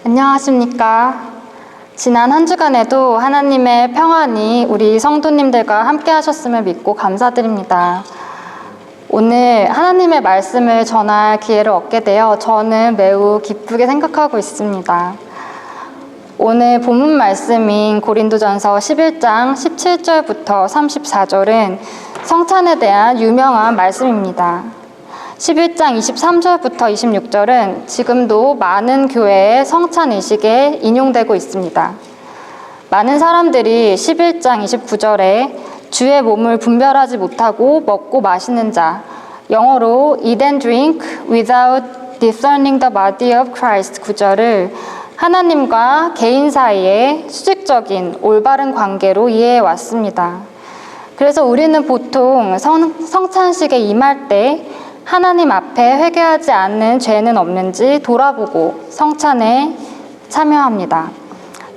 안녕하십니까. 지난 한 주간에도 하나님의 평안이 우리 성도님들과 함께 하셨음을 믿고 감사드립니다. 오늘 하나님의 말씀을 전할 기회를 얻게 되어 저는 매우 기쁘게 생각하고 있습니다. 오늘 본문 말씀인 고린도전서 11장 17절부터 34절은 성찬에 대한 유명한 말씀입니다. 11장 23절부터 26절은 지금도 많은 교회의 성찬 의식에 인용되고 있습니다. 많은 사람들이 11장 29절에 주의 몸을 분별하지 못하고 먹고 마시는 자, 영어로 eat and drink without discerning the body of Christ 구절을 하나님과 개인 사이의 수직적인 올바른 관계로 이해해 왔습니다. 그래서 우리는 보통 성찬식에 임할 때 하나님 앞에 회개하지 않는 죄는 없는지 돌아보고 성찬에 참여합니다.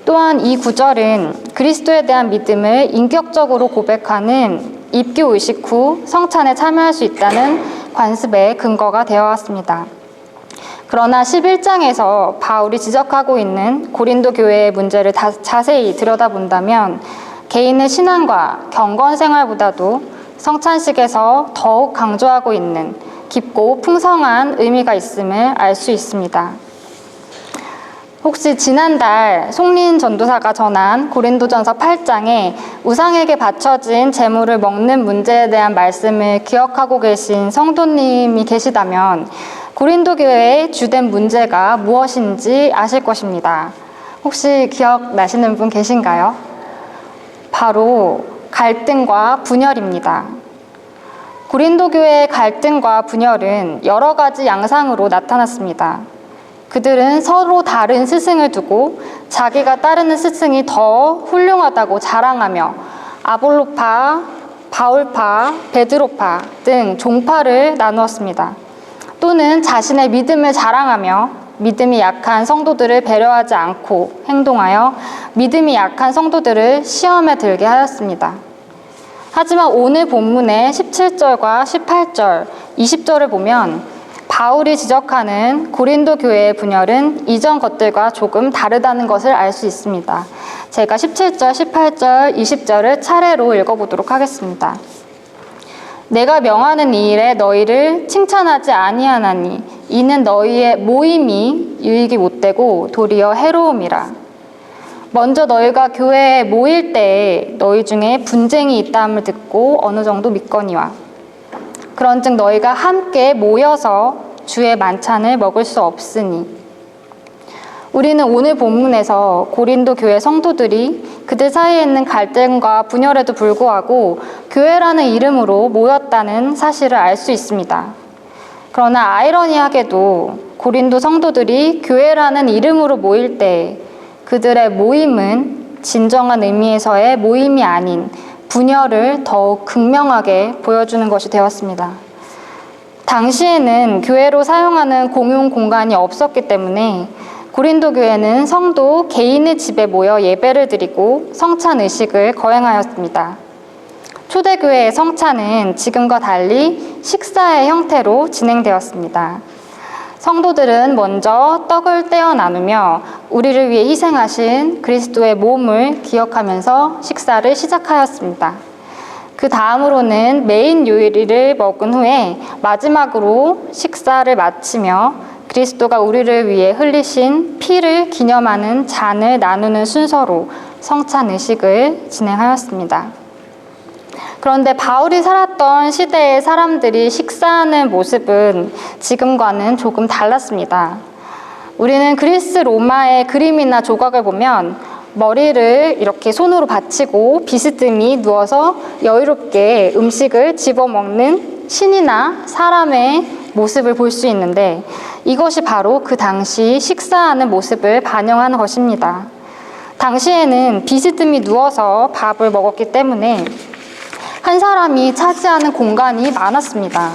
또한 이 구절은 그리스도에 대한 믿음을 인격적으로 고백하는 입교 의식 후 성찬에 참여할 수 있다는 관습의 근거가 되어 왔습니다. 그러나 11장에서 바울이 지적하고 있는 고린도 교회의 문제를 자세히 들여다본다면 개인의 신앙과 경건 생활보다도 성찬식에서 더욱 강조하고 있는 깊고 풍성한 의미가 있음을 알 수 있습니다. 혹시 지난달 송린 전도사가 전한 고린도전서 8장에 우상에게 바쳐진 제물을 먹는 문제에 대한 말씀을 기억하고 계신 성도님이 계시다면 고린도 교회의 주된 문제가 무엇인지 아실 것입니다. 혹시 기억나시는 분 계신가요? 바로 갈등과 분열입니다. 고린도 교회의 갈등과 분열은 여러 가지 양상으로 나타났습니다. 그들은 서로 다른 스승을 두고 자기가 따르는 스승이 더 훌륭하다고 자랑하며 아볼로파, 바울파, 베드로파 등 종파를 나누었습니다. 또는 자신의 믿음을 자랑하며 믿음이 약한 성도들을 배려하지 않고 행동하여 믿음이 약한 성도들을 시험에 들게 하였습니다. 하지만 오늘 본문의 17절과 18절, 20절을 보면 바울이 지적하는 고린도 교회의 분열은 이전 것들과 조금 다르다는 것을 알 수 있습니다. 제가 17절, 18절, 20절을 차례로 읽어보도록 하겠습니다. 내가 명하는 이 일에 너희를 칭찬하지 아니하나니 이는 너희의 모임이 유익이 못되고 도리어 해로움이라. 먼저 너희가 교회에 모일 때에 너희 중에 분쟁이 있다함을 듣고 어느 정도 믿거니와 그런즉 너희가 함께 모여서 주의 만찬을 먹을 수 없으니. 우리는 오늘 본문에서 고린도 교회 성도들이 그들 사이에 있는 갈등과 분열에도 불구하고 교회라는 이름으로 모였다는 사실을 알 수 있습니다. 그러나 아이러니하게도 고린도 성도들이 교회라는 이름으로 모일 때 그들의 모임은 진정한 의미에서의 모임이 아닌 분열을 더욱 극명하게 보여주는 것이 되었습니다. 당시에는 교회로 사용하는 공용 공간이 없었기 때문에 고린도 교회는 성도 개인의 집에 모여 예배를 드리고 성찬 의식을 거행하였습니다. 초대교회의 성찬은 지금과 달리 식사의 형태로 진행되었습니다. 성도들은 먼저 떡을 떼어 나누며 우리를 위해 희생하신 그리스도의 몸을 기억하면서 식사를 시작하였습니다. 그 다음으로는 메인 요리를 먹은 후에 마지막으로 식사를 마치며 그리스도가 우리를 위해 흘리신 피를 기념하는 잔을 나누는 순서로 성찬 의식을 진행하였습니다. 그런데 바울이 살았던 시대의 사람들이 식사하는 모습은 지금과는 조금 달랐습니다. 우리는 그리스 로마의 그림이나 조각을 보면 머리를 이렇게 손으로 받치고 비스듬히 누워서 여유롭게 음식을 집어먹는 신이나 사람의 모습을 볼 수 있는데 이것이 바로 그 당시 식사하는 모습을 반영하는 것입니다. 당시에는 비스듬히 누워서 밥을 먹었기 때문에 한 사람이 차지하는 공간이 많았습니다.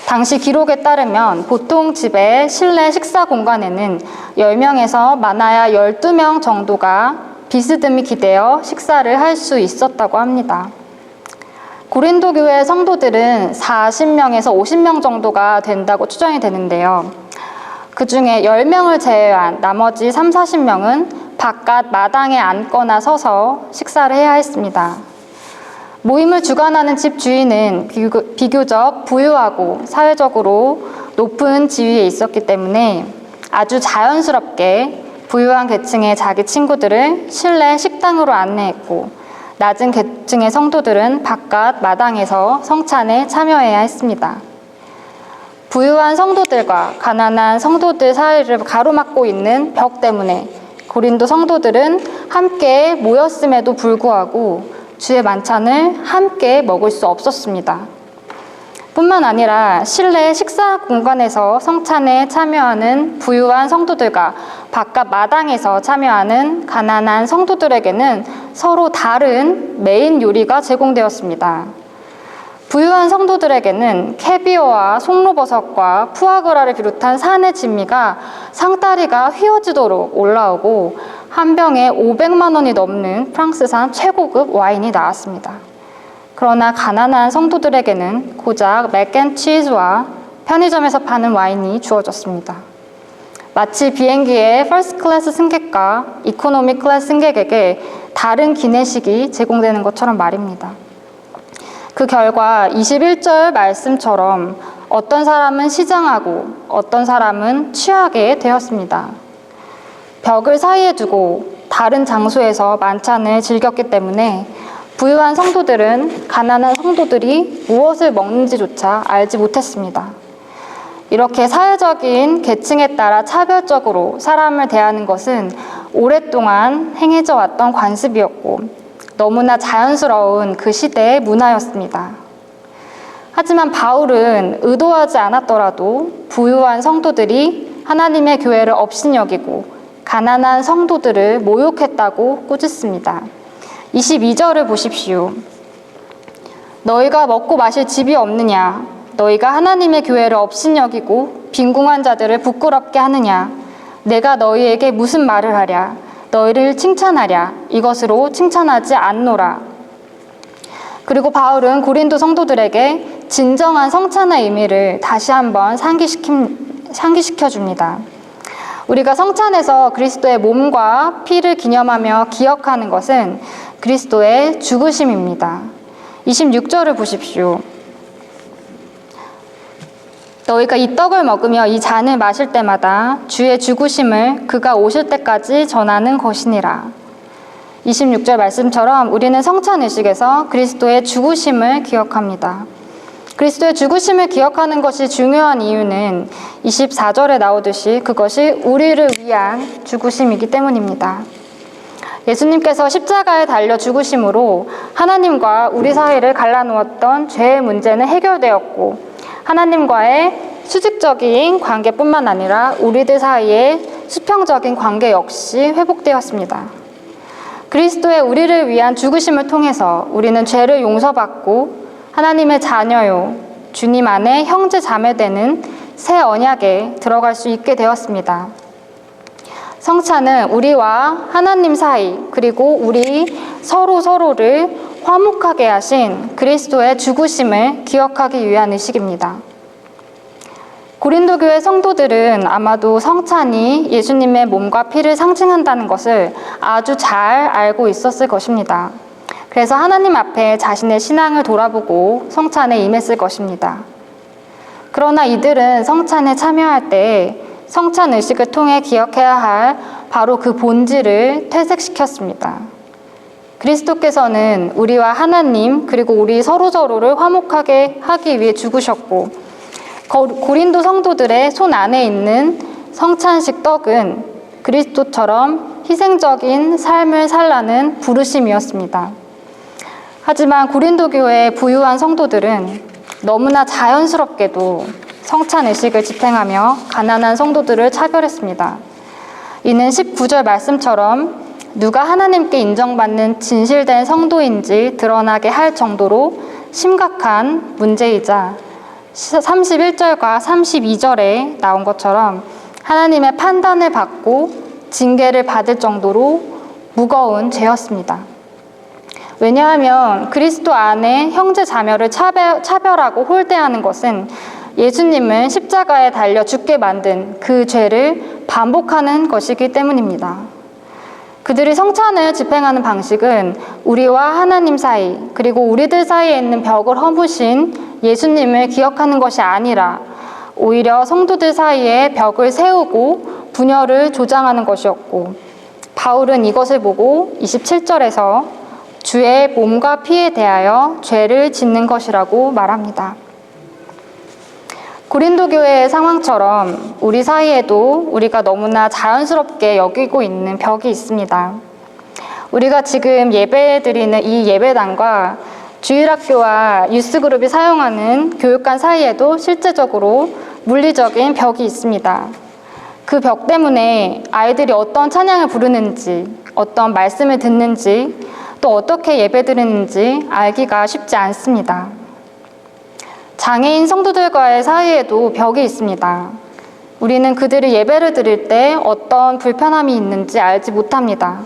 당시 기록에 따르면 보통 집의 실내 식사 공간에는 10명에서 많아야 12명 정도가 비스듬히 기대어 식사를 할 수 있었다고 합니다. 고린도 교회 성도들은 40명에서 50명 정도가 된다고 추정이 되는데요. 그 중에 10명을 제외한 나머지 30-40명은 바깥 마당에 앉거나 서서 식사를 해야 했습니다. 모임을 주관하는 집 주인은 비교적 부유하고 사회적으로 높은 지위에 있었기 때문에 아주 자연스럽게 부유한 계층의 자기 친구들을 실내 식당으로 안내했고, 낮은 계층의 성도들은 바깥 마당에서 성찬에 참여해야 했습니다. 부유한 성도들과 가난한 성도들 사이를 가로막고 있는 벽 때문에 고린도 성도들은 함께 모였음에도 불구하고 주의 만찬을 함께 먹을 수 없었습니다. 뿐만 아니라 실내 식사 공간에서 성찬에 참여하는 부유한 성도들과 바깥 마당에서 참여하는 가난한 성도들에게는 서로 다른 메인 요리가 제공되었습니다. 부유한 성도들에게는 캐비어와 송로버섯과 푸아그라를 비롯한 산의 진미가 상다리가 휘어지도록 올라오고 한 병에 500만 원이 넘는 프랑스산 최고급 와인이 나왔습니다. 그러나 가난한 성도들에게는 고작 맥앤치즈와 편의점에서 파는 와인이 주어졌습니다. 마치 비행기의 퍼스트 클래스 승객과 이코노미 클래스 승객에게 다른 기내식이 제공되는 것처럼 말입니다. 그 결과 21절 말씀처럼 어떤 사람은 시장하고 어떤 사람은 취하게 되었습니다. 벽을 사이에 두고 다른 장소에서 만찬을 즐겼기 때문에 부유한 성도들은 가난한 성도들이 무엇을 먹는지조차 알지 못했습니다. 이렇게 사회적인 계층에 따라 차별적으로 사람을 대하는 것은 오랫동안 행해져 왔던 관습이었고 너무나 자연스러운 그 시대의 문화였습니다. 하지만 바울은 의도하지 않았더라도 부유한 성도들이 하나님의 교회를 업신여기고 가난한 성도들을 모욕했다고 꾸짖습니다. 22절을 보십시오. 너희가 먹고 마실 집이 없느냐? 너희가 하나님의 교회를 업신여기고 빈궁한 자들을 부끄럽게 하느냐? 내가 너희에게 무슨 말을 하랴? 너희를 칭찬하랴? 이것으로 칭찬하지 않노라. 그리고 바울은 고린도 성도들에게 진정한 성찬의 의미를 다시 한번 상기시켜줍니다. 우리가 성찬에서 그리스도의 몸과 피를 기념하며 기억하는 것은 그리스도의 죽으심입니다. 26절을 보십시오. 너희가 이 떡을 먹으며 이 잔을 마실 때마다 주의 죽으심을 그가 오실 때까지 전하는 것이니라. 26절 말씀처럼 우리는 성찬의식에서 그리스도의 죽으심을 기억합니다. 그리스도의 죽으심을 기억하는 것이 중요한 이유는 24절에 나오듯이 그것이 우리를 위한 죽으심이기 때문입니다. 예수님께서 십자가에 달려 죽으심으로 하나님과 우리 사이를 갈라놓았던 죄의 문제는 해결되었고 하나님과의 수직적인 관계뿐만 아니라 우리들 사이의 수평적인 관계 역시 회복되었습니다. 그리스도의 우리를 위한 죽으심을 통해서 우리는 죄를 용서받고 하나님의 자녀요, 주님 안에 형제 자매되는 새 언약에 들어갈 수 있게 되었습니다. 성찬은 우리와 하나님 사이 그리고 우리 서로를 화목하게 하신 그리스도의 죽으심을 기억하기 위한 의식입니다. 고린도 교회 성도들은 아마도 성찬이 예수님의 몸과 피를 상징한다는 것을 아주 잘 알고 있었을 것입니다. 그래서 하나님 앞에 자신의 신앙을 돌아보고 성찬에 임했을 것입니다. 그러나 이들은 성찬에 참여할 때 성찬 의식을 통해 기억해야 할 바로 그 본질을 퇴색시켰습니다. 그리스도께서는 우리와 하나님 그리고 우리 서로를 화목하게 하기 위해 죽으셨고 고린도 성도들의 손 안에 있는 성찬식 떡은 그리스도처럼 희생적인 삶을 살라는 부르심이었습니다. 하지만 고린도 교회의 부유한 성도들은 너무나 자연스럽게도 성찬 의식을 집행하며 가난한 성도들을 차별했습니다. 이는 19절 말씀처럼 누가 하나님께 인정받는 진실된 성도인지 드러나게 할 정도로 심각한 문제이자 31절과 32절에 나온 것처럼 하나님의 판단을 받고 징계를 받을 정도로 무거운 죄였습니다. 왜냐하면 그리스도 안에 형제 자매를 차별하고 홀대하는 것은 예수님은 십자가에 달려 죽게 만든 그 죄를 반복하는 것이기 때문입니다. 그들이 성찬을 집행하는 방식은 우리와 하나님 사이, 그리고 우리들 사이에 있는 벽을 허무신 예수님을 기억하는 것이 아니라 오히려 성도들 사이에 벽을 세우고 분열을 조장하는 것이었고, 바울은 이것을 보고 27절에서 주의 몸과 피에 대하여 죄를 짓는 것이라고 말합니다. 고린도 교회의 상황처럼 우리 사이에도 우리가 너무나 자연스럽게 여기고 있는 벽이 있습니다. 우리가 지금 예배드리는 이 예배당과 주일학교와 유스그룹이 사용하는 교육관 사이에도 실제적으로 물리적인 벽이 있습니다. 그 벽 때문에 아이들이 어떤 찬양을 부르는지, 어떤 말씀을 듣는지, 또 어떻게 예배드리는지 알기가 쉽지 않습니다. 장애인 성도들과의 사이에도 벽이 있습니다. 우리는 그들이 예배를 드릴 때 어떤 불편함이 있는지 알지 못합니다.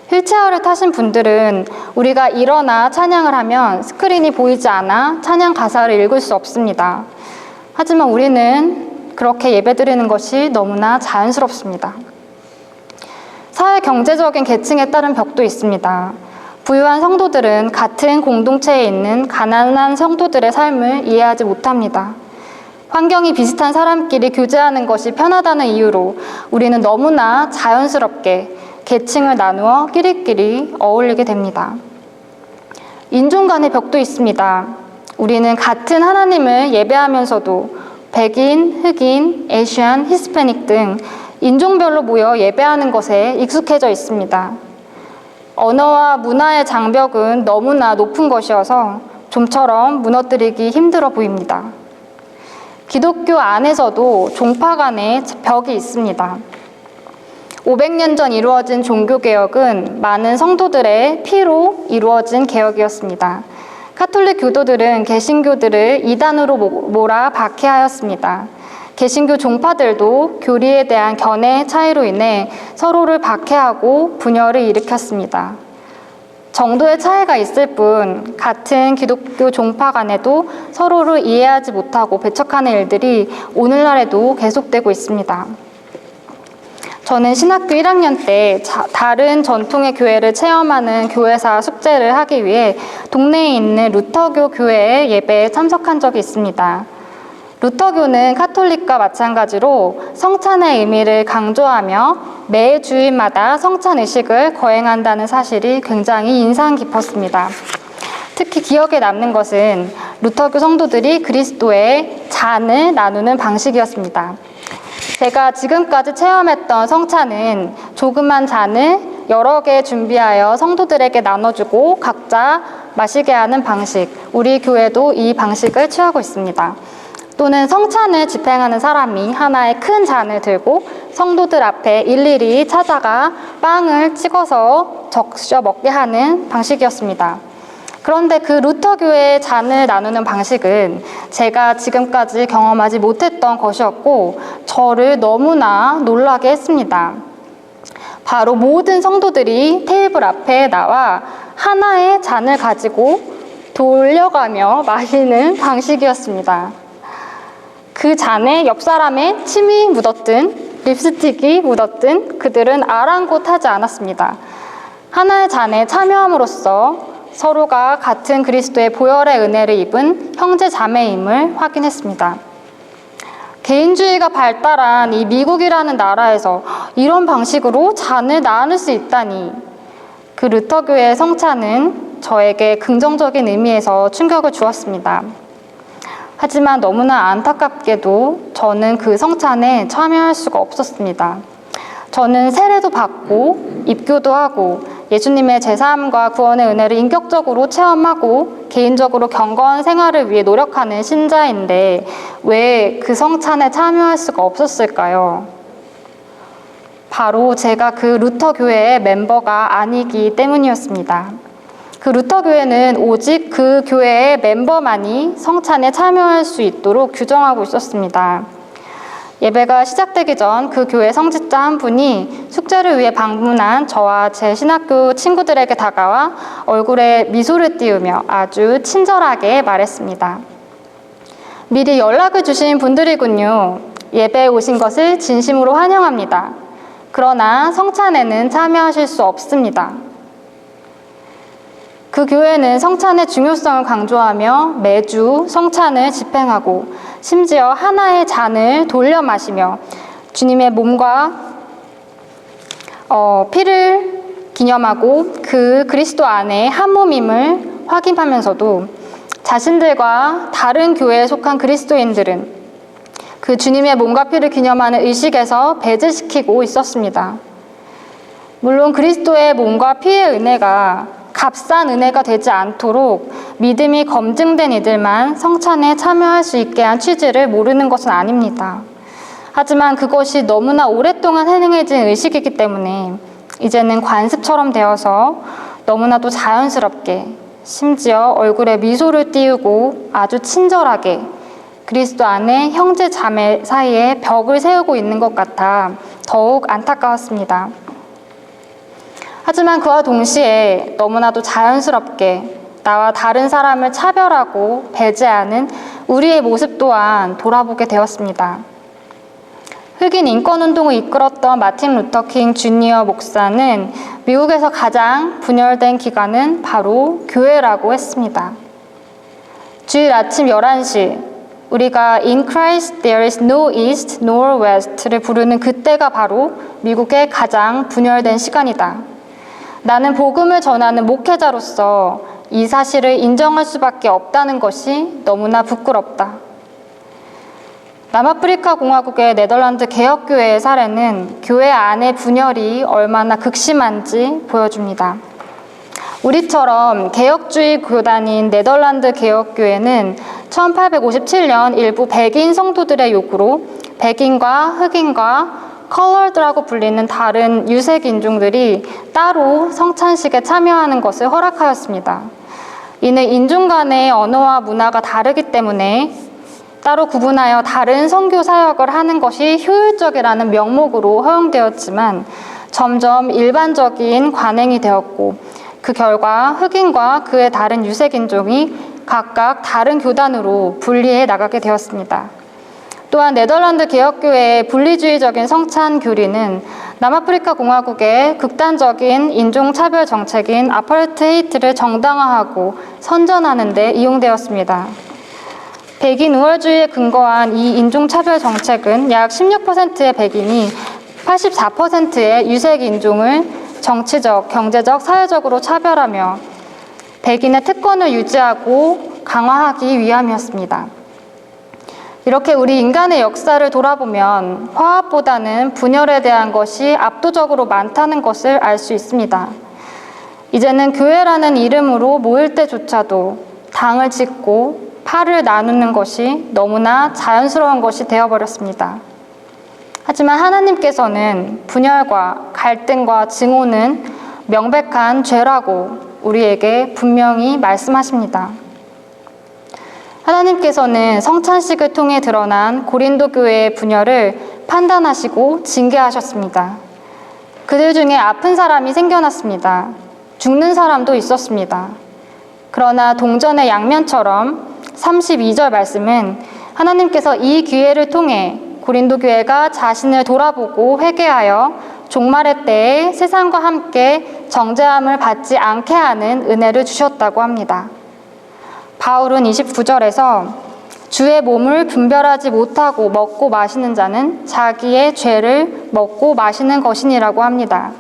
휠체어를 타신 분들은 우리가 일어나 찬양을 하면 스크린이 보이지 않아 찬양 가사를 읽을 수 없습니다. 하지만 우리는 그렇게 예배드리는 것이 너무나 자연스럽습니다. 사회 경제적인 계층에 따른 벽도 있습니다. 부유한 성도들은 같은 공동체에 있는 가난한 성도들의 삶을 이해하지 못합니다. 환경이 비슷한 사람끼리 교제하는 것이 편하다는 이유로 우리는 너무나 자연스럽게 계층을 나누어 끼리끼리 어울리게 됩니다. 인종 간의 벽도 있습니다. 우리는 같은 하나님을 예배하면서도 백인, 흑인, 에시안, 히스패닉 등 인종별로 모여 예배하는 것에 익숙해져 있습니다. 언어와 문화의 장벽은 너무나 높은 것이어서 좀처럼 무너뜨리기 힘들어 보입니다. 기독교 안에서도 종파 간의 벽이 있습니다. 500년 전 이루어진 종교개혁은 많은 성도들의 피로 이루어진 개혁이었습니다. 카톨릭 교도들은 개신교들을 이단으로 몰아 박해하였습니다. 개신교 종파들도 교리에 대한 견해 차이로 인해 서로를 박해하고 분열을 일으켰습니다. 정도의 차이가 있을 뿐 같은 기독교 종파 간에도 서로를 이해하지 못하고 배척하는 일들이 오늘날에도 계속되고 있습니다. 저는 신학교 1학년 때 다른 전통의 교회를 체험하는 교회사 숙제를 하기 위해 동네에 있는 루터교 교회의 예배에 참석한 적이 있습니다. 루터교는 카톨릭과 마찬가지로 성찬의 의미를 강조하며 매 주일마다 성찬 의식을 거행한다는 사실이 굉장히 인상 깊었습니다. 특히 기억에 남는 것은 루터교 성도들이 그리스도의 잔을 나누는 방식이었습니다. 제가 지금까지 체험했던 성찬은 조그만 잔을 여러 개 준비하여 성도들에게 나눠주고 각자 마시게 하는 방식, 우리 교회도 이 방식을 취하고 있습니다. 또는 성찬을 집행하는 사람이 하나의 큰 잔을 들고 성도들 앞에 일일이 찾아가 빵을 찍어서 적셔 먹게 하는 방식이었습니다. 그런데 그 루터교회의 잔을 나누는 방식은 제가 지금까지 경험하지 못했던 것이었고 저를 너무나 놀라게 했습니다. 바로 모든 성도들이 테이블 앞에 나와 하나의 잔을 가지고 돌려가며 마시는 방식이었습니다. 그 잔에 옆 사람의 침이 묻었든 립스틱이 묻었든 그들은 아랑곳하지 않았습니다. 하나의 잔에 참여함으로써 서로가 같은 그리스도의 보혈의 은혜를 입은 형제 자매임을 확인했습니다. 개인주의가 발달한 이 미국이라는 나라에서 이런 방식으로 잔을 나눌 수 있다니, 그 루터교의 성찬은 저에게 긍정적인 의미에서 충격을 주었습니다. 하지만 너무나 안타깝게도 저는 그 성찬에 참여할 수가 없었습니다. 저는 세례도 받고 입교도 하고 예수님의 제사함과 구원의 은혜를 인격적으로 체험하고 개인적으로 경건 생활을 위해 노력하는 신자인데 왜 그 성찬에 참여할 수가 없었을까요? 바로 제가 그 루터 교회의 멤버가 아니기 때문이었습니다. 그 루터 교회는 오직 그 교회의 멤버만이 성찬에 참여할 수 있도록 규정하고 있었습니다. 예배가 시작되기 전 그 교회 성직자 한 분이 숙제를 위해 방문한 저와 제 신학교 친구들에게 다가와 얼굴에 미소를 띄우며 아주 친절하게 말했습니다. 미리 연락을 주신 분들이군요. 예배에 오신 것을 진심으로 환영합니다. 그러나 성찬에는 참여하실 수 없습니다. 그 교회는 성찬의 중요성을 강조하며 매주 성찬을 집행하고 심지어 하나의 잔을 돌려 마시며 주님의 몸과 피를 기념하고 그 그리스도 안에 한 몸임을 확인하면서도 자신들과 다른 교회에 속한 그리스도인들은 그 주님의 몸과 피를 기념하는 의식에서 배제시키고 있었습니다. 물론 그리스도의 몸과 피의 은혜가 값싼 은혜가 되지 않도록 믿음이 검증된 이들만 성찬에 참여할 수 있게 한 취지를 모르는 것은 아닙니다. 하지만 그것이 너무나 오랫동안 행해진 의식이기 때문에 이제는 관습처럼 되어서 너무나도 자연스럽게 심지어 얼굴에 미소를 띄우고 아주 친절하게 그리스도 안에 형제 자매 사이에 벽을 세우고 있는 것 같아 더욱 안타까웠습니다. 하지만 그와 동시에 너무나도 자연스럽게 나와 다른 사람을 차별하고 배제하는 우리의 모습 또한 돌아보게 되었습니다. 흑인 인권운동을 이끌었던 마틴 루터 킹 주니어 목사는 미국에서 가장 분열된 기관은 바로 교회라고 했습니다. 주일 아침 11시 우리가 In Christ there is no east nor west를 부르는 그때가 바로 미국의 가장 분열된 시간이다. 나는 복음을 전하는 목회자로서 이 사실을 인정할 수밖에 없다는 것이 너무나 부끄럽다. 남아프리카 공화국의 네덜란드 개혁교회의 사례는 교회 안의 분열이 얼마나 극심한지 보여줍니다. 우리처럼 개혁주의 교단인 네덜란드 개혁교회는 1857년 일부 백인 성도들의 요구로 백인과 흑인과 컬러드라고 불리는 다른 유색 인종들이 따로 성찬식에 참여하는 것을 허락하였습니다. 이는 인종 간의 언어와 문화가 다르기 때문에 따로 구분하여 다른 선교 사역을 하는 것이 효율적이라는 명목으로 허용되었지만 점점 일반적인 관행이 되었고 그 결과 흑인과 그의 다른 유색인종이 각각 다른 교단으로 분리해 나가게 되었습니다. 또한 네덜란드 개혁교회의 분리주의적인 성찬 교리는 남아프리카 공화국의 극단적인 인종차별 정책인 아파르테이트를 정당화하고 선전하는 데 이용되었습니다. 백인 우월주의에 근거한 이 인종차별 정책은 약 16%의 백인이 84%의 유색 인종을 정치적, 경제적, 사회적으로 차별하며 백인의 특권을 유지하고 강화하기 위함이었습니다. 이렇게 우리 인간의 역사를 돌아보면 화합보다는 분열에 대한 것이 압도적으로 많다는 것을 알 수 있습니다. 이제는 교회라는 이름으로 모일 때조차도 당을 짓고 팔을 나누는 것이 너무나 자연스러운 것이 되어버렸습니다. 하지만 하나님께서는 분열과 갈등과 증오는 명백한 죄라고 우리에게 분명히 말씀하십니다. 하나님께서는 성찬식을 통해 드러난 고린도 교회의 분열을 판단하시고 징계하셨습니다. 그들 중에 아픈 사람이 생겨났습니다. 죽는 사람도 있었습니다. 그러나 동전의 양면처럼 32절 말씀은 하나님께서 이 기회를 통해 고린도 교회가 자신을 돌아보고 회개하여 종말의 때에 세상과 함께 정죄함을 받지 않게 하는 은혜를 주셨다고 합니다. 바울은 29절에서 주의 몸을 분별하지 못하고 먹고 마시는 자는 자기의 죄를 먹고 마시는 것이니라고 합니다.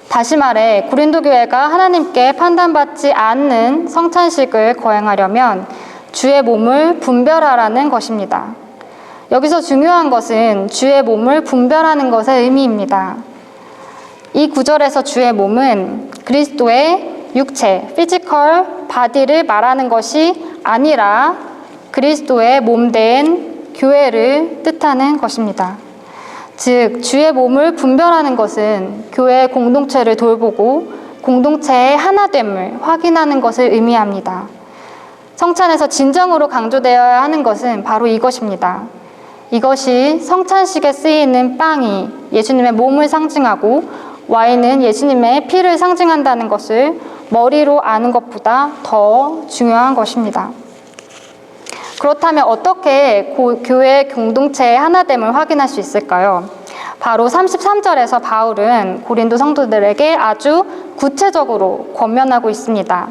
다시 말해 고린도 교회가 하나님께 판단받지 않는 성찬식을 거행하려면 주의 몸을 분별하라는 것입니다. 여기서 중요한 것은 주의 몸을 분별하는 것의 의미입니다. 이 구절에서 주의 몸은 그리스도의 육체, 피지컬, 바디를 말하는 것이 아니라 그리스도의 몸된 교회를 뜻하는 것입니다. 즉, 주의 몸을 분별하는 것은 교회의 공동체를 돌보고 공동체의 하나됨을 확인하는 것을 의미합니다. 성찬에서 진정으로 강조되어야 하는 것은 바로 이것입니다. 이것이 성찬식에 쓰이는 빵이 예수님의 몸을 상징하고 와인은 예수님의 피를 상징한다는 것을 머리로 아는 것보다 더 중요한 것입니다. 그렇다면 어떻게 교회 공동체의 하나됨을 확인할 수 있을까요? 바로 33절에서 바울은 고린도 성도들에게 아주 구체적으로 권면하고 있습니다.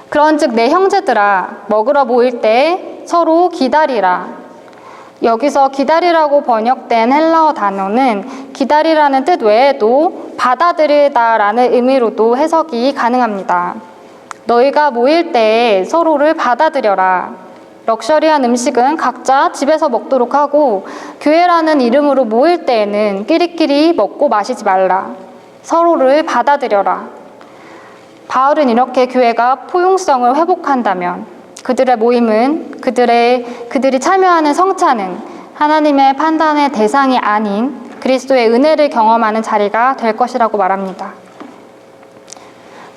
그런즉 내 형제들아, 먹으러 모일 때 서로 기다리라. 여기서 기다리라고 번역된 헬라어 단어는 기다리라는 뜻 외에도 받아들이다라는 의미로도 해석이 가능합니다. 너희가 모일 때 서로를 받아들여라. 럭셔리한 음식은 각자 집에서 먹도록 하고 교회라는 이름으로 모일 때에는 끼리끼리 먹고 마시지 말라. 서로를 받아들여라. 바울은 이렇게 교회가 포용성을 회복한다면 그들의 모임은 그들이 참여하는 성찬은 하나님의 판단의 대상이 아닌 그리스도의 은혜를 경험하는 자리가 될 것이라고 말합니다.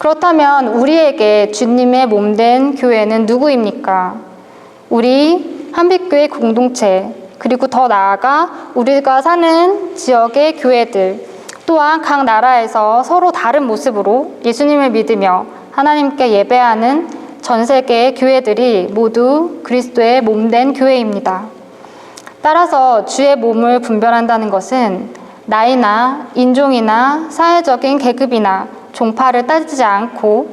그렇다면 우리에게 주님의 몸된 교회는 누구입니까? 우리 한빛교회 공동체, 그리고 더 나아가 우리가 사는 지역의 교회들, 또한 각 나라에서 서로 다른 모습으로 예수님을 믿으며 하나님께 예배하는 전 세계의 교회들이 모두 그리스도의 몸된 교회입니다. 따라서 주의 몸을 분별한다는 것은 나이나 인종이나 사회적인 계급이나 종파를 따지지 않고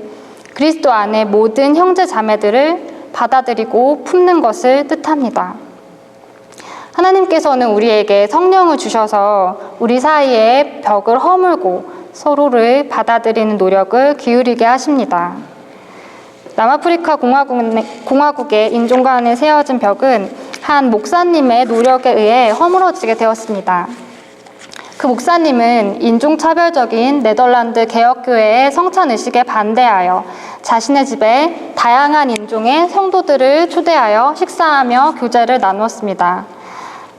그리스도 안에 모든 형제 자매들을 받아들이고 품는 것을 뜻합니다. 하나님께서는 우리에게 성령을 주셔서 우리 사이에 벽을 허물고 서로를 받아들이는 노력을 기울이게 하십니다. 남아프리카 공화국의 인종 간에 세워진 벽은 한 목사님의 노력에 의해 허물어지게 되었습니다. 그 목사님은 인종차별적인 네덜란드 개혁교회의 성찬의식에 반대하여 자신의 집에 다양한 인종의 성도들을 초대하여 식사하며 교제를 나누었습니다.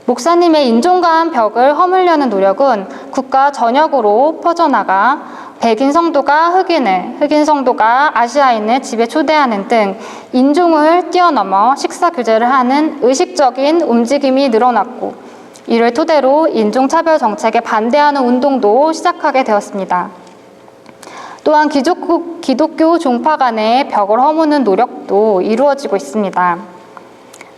목사님의 인종 간 벽을 허물려는 노력은 국가 전역으로 퍼져나가 백인 성도가 흑인을, 흑인 성도가 아시아인을 집에 초대하는 등 인종을 뛰어넘어 식사 교제를 하는 의식적인 움직임이 늘어났고 이를 토대로 인종차별 정책에 반대하는 운동도 시작하게 되었습니다. 또한 기독교 종파 간의 벽을 허무는 노력도 이루어지고 있습니다.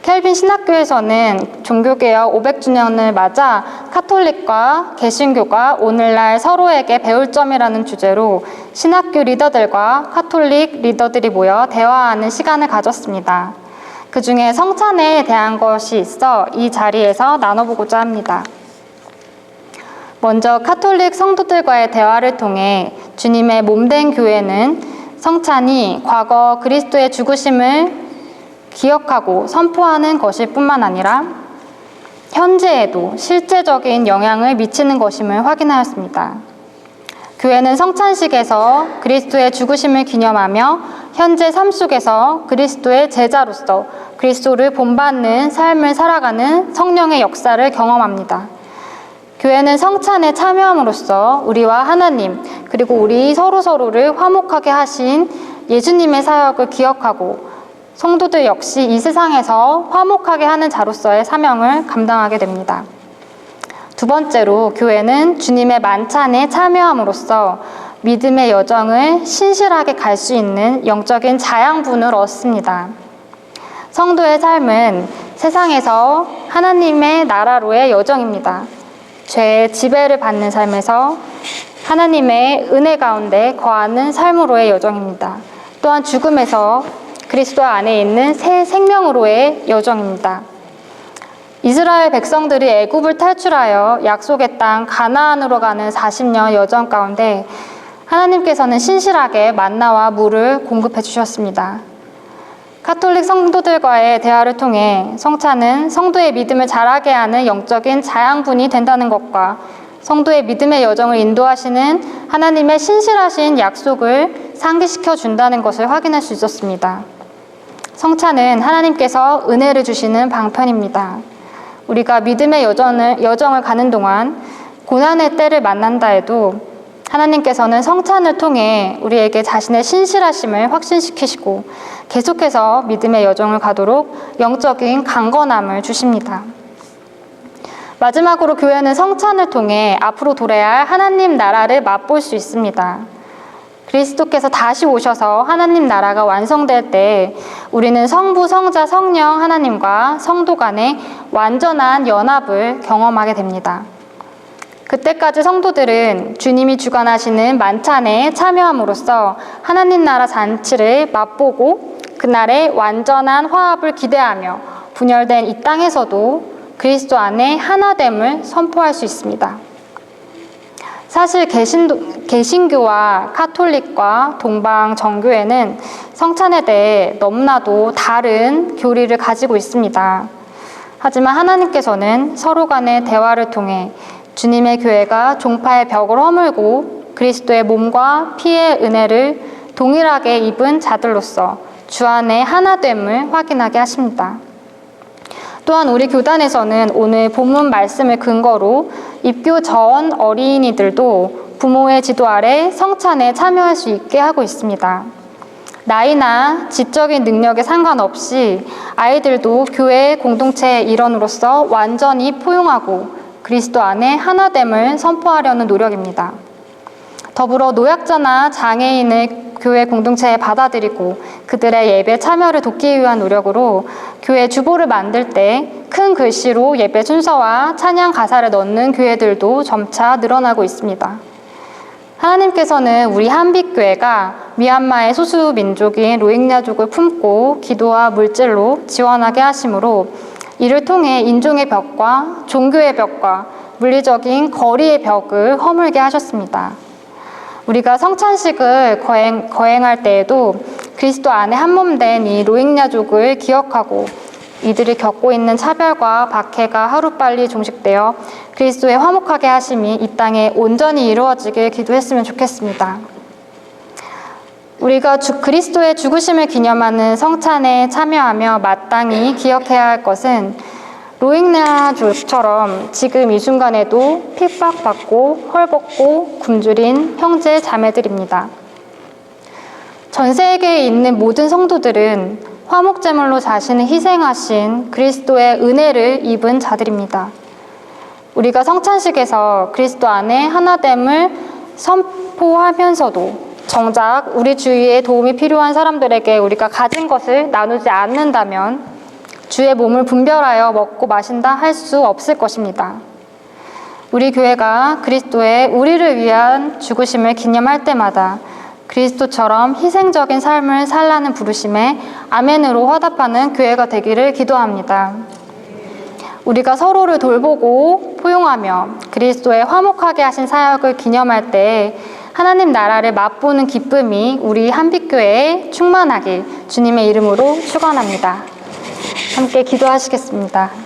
켈빈 신학교에서는 종교개혁 500주년을 맞아 카톨릭과 개신교가 오늘날 서로에게 배울 점이라는 주제로 신학교 리더들과 카톨릭 리더들이 모여 대화하는 시간을 가졌습니다. 그 중에 성찬에 대한 것이 있어 이 자리에서 나눠보고자 합니다. 먼저 카톨릭 성도들과의 대화를 통해 주님의 몸된 교회는 성찬이 과거 그리스도의 죽으심을 기억하고 선포하는 것일 뿐만 아니라 현재에도 실제적인 영향을 미치는 것임을 확인하였습니다. 교회는 성찬식에서 그리스도의 죽으심을 기념하며 현재 삶 속에서 그리스도의 제자로서 그리스도를 본받는 삶을 살아가는 성령의 역사를 경험합니다. 교회는 성찬에 참여함으로써 우리와 하나님 그리고 우리 서로를 화목하게 하신 예수님의 사역을 기억하고 성도들 역시 이 세상에서 화목하게 하는 자로서의 사명을 감당하게 됩니다. 두 번째로 교회는 주님의 만찬에 참여함으로써 믿음의 여정을 신실하게 갈 수 있는 영적인 자양분을 얻습니다. 성도의 삶은 세상에서 하나님의 나라로의 여정입니다. 죄의 지배를 받는 삶에서 하나님의 은혜 가운데 거하는 삶으로의 여정입니다. 또한 죽음에서 그리스도 안에 있는 새 생명으로의 여정입니다. 이스라엘 백성들이 애굽을 탈출하여 약속의 땅 가나안으로 가는 40년 여정 가운데 하나님께서는 신실하게 만나와 물을 공급해 주셨습니다. 카톨릭 성도들과의 대화를 통해 성찬은 성도의 믿음을 자라게 하는 영적인 자양분이 된다는 것과 성도의 믿음의 여정을 인도하시는 하나님의 신실하신 약속을 상기시켜 준다는 것을 확인할 수 있었습니다. 성찬은 하나님께서 은혜를 주시는 방편입니다. 우리가 믿음의 여정을 가는 동안 고난의 때를 만난다 해도 하나님께서는 성찬을 통해 우리에게 자신의 신실하심을 확신시키시고 계속해서 믿음의 여정을 가도록 영적인 강건함을 주십니다. 마지막으로 교회는 성찬을 통해 앞으로 도래할 하나님 나라를 맛볼 수 있습니다. 그리스도께서 다시 오셔서 하나님 나라가 완성될 때 우리는 성부, 성자, 성령 하나님과 성도 간의 완전한 연합을 경험하게 됩니다. 그때까지 성도들은 주님이 주관하시는 만찬에 참여함으로써 하나님 나라 잔치를 맛보고 그날의 완전한 화합을 기대하며 분열된 이 땅에서도 그리스도 안에 하나됨을 선포할 수 있습니다. 사실 개신교와 카톨릭과 동방 정교회는 성찬에 대해 너무나도 다른 교리를 가지고 있습니다. 하지만 하나님께서는 서로 간의 대화를 통해 주님의 교회가 종파의 벽을 허물고 그리스도의 몸과 피의 은혜를 동일하게 입은 자들로서 주 안의 하나됨을 확인하게 하십니다. 또한 우리 교단에서는 오늘 본문 말씀을 근거로 입교 전 어린이들도 부모의 지도 아래 성찬에 참여할 수 있게 하고 있습니다. 나이나 지적인 능력에 상관없이 아이들도 교회의 공동체의 일원으로서 완전히 포용하고 그리스도 안에 하나됨을 선포하려는 노력입니다. 더불어 노약자나 장애인을 교회 공동체에 받아들이고 그들의 예배 참여를 돕기 위한 노력으로 교회 주보를 만들 때 큰 글씨로 예배 순서와 찬양 가사를 넣는 교회들도 점차 늘어나고 있습니다. 하나님께서는 우리 한빛교회가 미얀마의 소수 민족인 로힝야족을 품고 기도와 물질로 지원하게 하심으로 이를 통해 인종의 벽과 종교의 벽과 물리적인 거리의 벽을 허물게 하셨습니다. 우리가 성찬식을 거행할 때에도 그리스도 안에 한몸된 이 로힝야족을 기억하고 이들이 겪고 있는 차별과 박해가 하루빨리 종식되어 그리스도의 화목하게 하심이 이 땅에 온전히 이루어지길 기도했으면 좋겠습니다. 우리가 그리스도의 죽으심을 기념하는 성찬에 참여하며 마땅히 기억해야 할 것은 로힝야족처럼 지금 이 순간에도 핍박받고 헐벗고 굶주린 형제 자매들입니다. 전 세계에 있는 모든 성도들은 화목제물로 자신을 희생하신 그리스도의 은혜를 입은 자들입니다. 우리가 성찬식에서 그리스도 안에 하나됨을 선포하면서도 정작 우리 주위에 도움이 필요한 사람들에게 우리가 가진 것을 나누지 않는다면 주의 몸을 분별하여 먹고 마신다 할 수 없을 것입니다. 우리 교회가 그리스도의 우리를 위한 죽으심을 기념할 때마다 그리스도처럼 희생적인 삶을 살라는 부르심에 아멘으로 화답하는 교회가 되기를 기도합니다. 우리가 서로를 돌보고 포용하며 그리스도의 화목하게 하신 사역을 기념할 때 하나님 나라를 맛보는 기쁨이 우리 한빛교회에 충만하길 주님의 이름으로 축원합니다. 함께 기도하시겠습니다.